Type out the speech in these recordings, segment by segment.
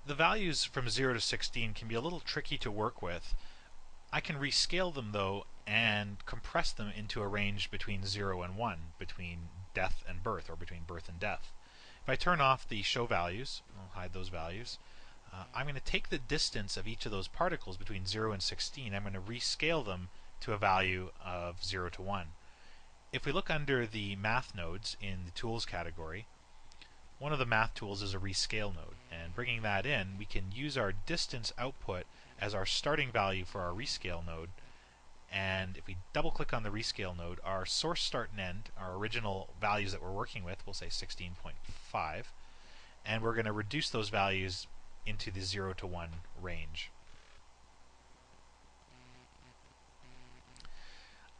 The values from 0 to 16 can be a little tricky to work with. I can rescale them though and compress them into a range between 0 and 1, between death and birth, or between birth and death. If I turn off the show values, I'll hide those values, I'm going to take the distance of each of those particles between 0 and 16. I'm going to rescale them to a value of 0 to 1. If we look under the math nodes in the tools category, one of the math tools is a rescale node, and bringing that in, we can use our distance output as our starting value for our rescale node. And if we double click on the rescale node, our source, start, and end, our original values that we're working with, we'll say 16.5, and we're going to reduce those values into the 0 to 1 range.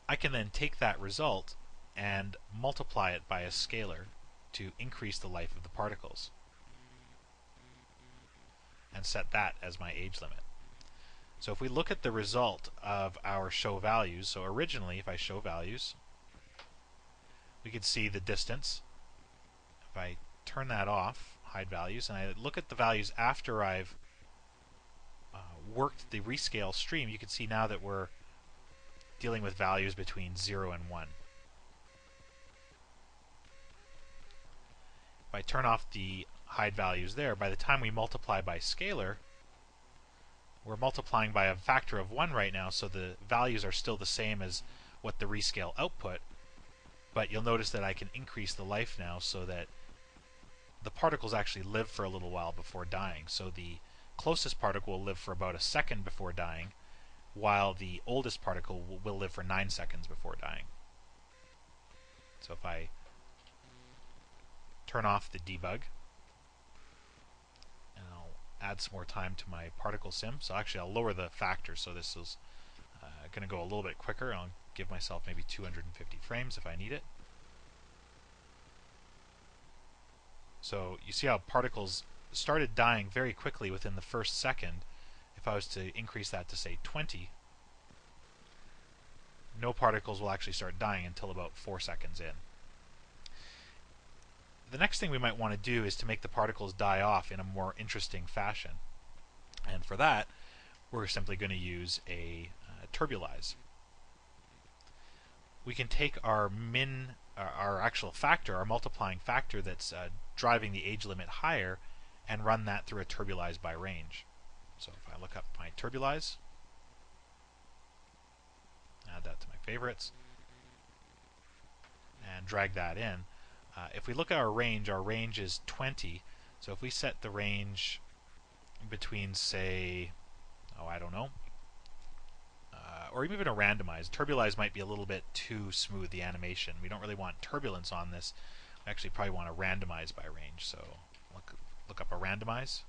I can then take that result and multiply it by a scalar to increase the life of the particles, and set that as my age limit. So if we look at the result of our show values, so originally if I show values, we can see the distance. If I turn that off, hide values, and I look at the values after I've worked the rescale stream, you can see now that we're dealing with values between 0 and 1. If I turn off the hide values there, by the time we multiply by scalar, we're multiplying by a factor of 1 right now, so the values are still the same as what the rescale output, but you'll notice that I can increase the life now so that the particles actually live for a little while before dying. So the closest particle will live for about a second before dying, while the oldest particle will live for 9 seconds before dying. So if I turn off the debug, and I'll add some more time to my particle sim. So actually I'll lower the factor, so this is going to go a little bit quicker. I'll give myself maybe 250 frames if I need it. So you see how particles started dying very quickly within the first second. If I was to increase that to say 20, no particles will actually start dying until about 4 seconds in. The next thing we might want to do is to make the particles die off in a more interesting fashion. And for that, we're simply going to use a Turbulize. We can take our actual factor, our multiplying factor that's driving the age limit higher, and run that through a Turbulize by range. So if I look up my Turbulize, add that to my favorites, and drag that in, if we look at our range is 20. So if we set the range between, say, I don't know, or even a randomize. Turbulize might be a little bit too smooth, the animation. We don't really want turbulence on this. We actually probably want to randomize by range. So look up a randomize.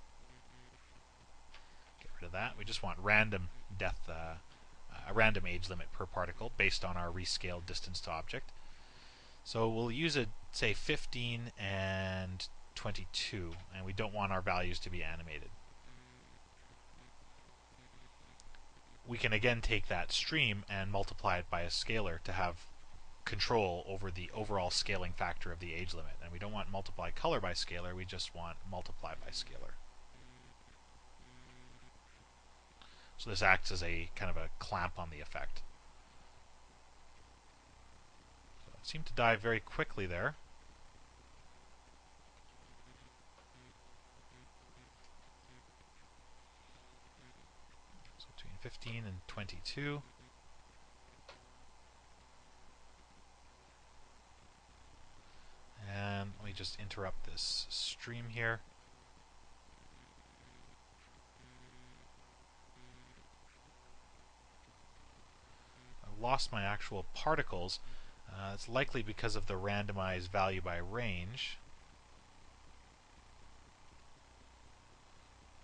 Get rid of that. We just want random death, a random age limit per particle based on our rescaled distance to object. So we'll use say 15 and 22, and we don't want our values to be animated. We can again take that stream and multiply it by a scalar to have control over the overall scaling factor of the age limit. And we don't want multiply color by scalar, we just want multiply by scalar. So this acts as a kind of a clamp on the effect. So it seemed to die very quickly there. So between 15 and 22. And let me just interrupt this stream here. I lost my actual particles. It's likely because of the randomized value by range.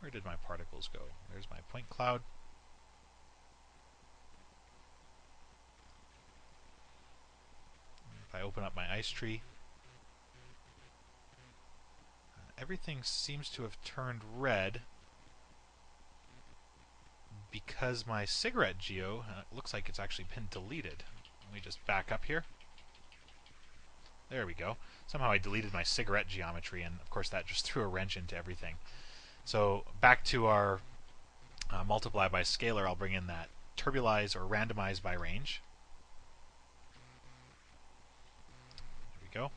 Where did my particles go? There's my point cloud. If I open up my ice tree, everything seems to have turned red because my cigarette geo looks like it's actually been deleted. Let me just back up here. There we go. Somehow I deleted my cigarette geometry, and of course that just threw a wrench into everything. So back to our multiply by scalar, I'll bring in that turbulize or randomize by range. There we go.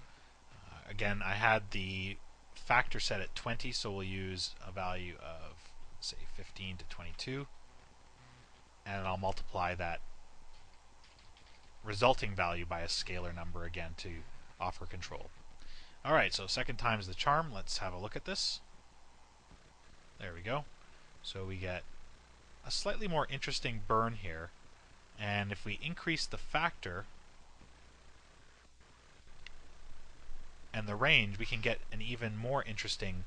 Again, I had the factor set at 20, so we'll use a value of, say, 15 to 22. And I'll multiply that resulting value by a scalar number again to offer control. Alright, so second time's the charm. Let's have a look at this. There we go. So we get a slightly more interesting burn here. And if we increase the factor and the range, we can get an even more interesting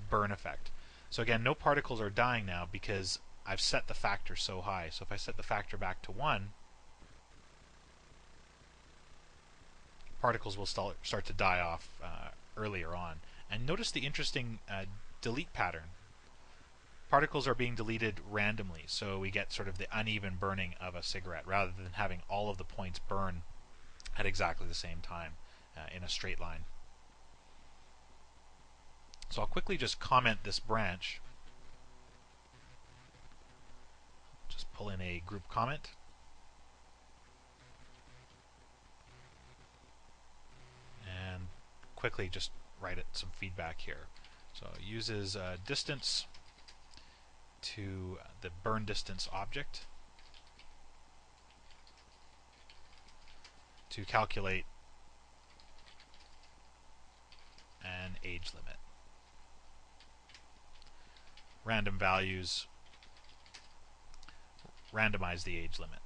burn effect. So again, no particles are dying now because I've set the factor so high. So if I set the factor back to 1, particles will start to die off earlier on. And notice the interesting delete pattern. Particles are being deleted randomly, so we get sort of the uneven burning of a cigarette rather than having all of the points burn at exactly the same time in a straight line. So I'll quickly just comment this branch. Just pull in a group comment. And quickly just write it some feedback here. So it uses distance to the burn distance object to calculate an age limit. Random values randomize the age limit.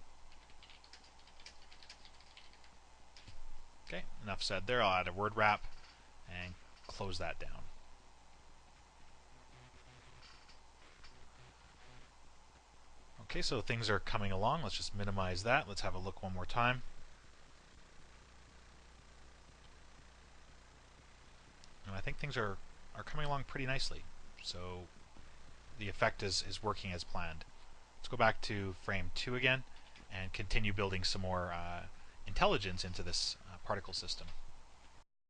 Okay, enough said there. I'll add a word wrap and close that down. Okay, so things are coming along. Let's just minimize that. Let's have a look one more time. And I think things are coming along pretty nicely. So the effect is working as planned. Let's go back to frame 2 again and continue building some more intelligence into this particle system.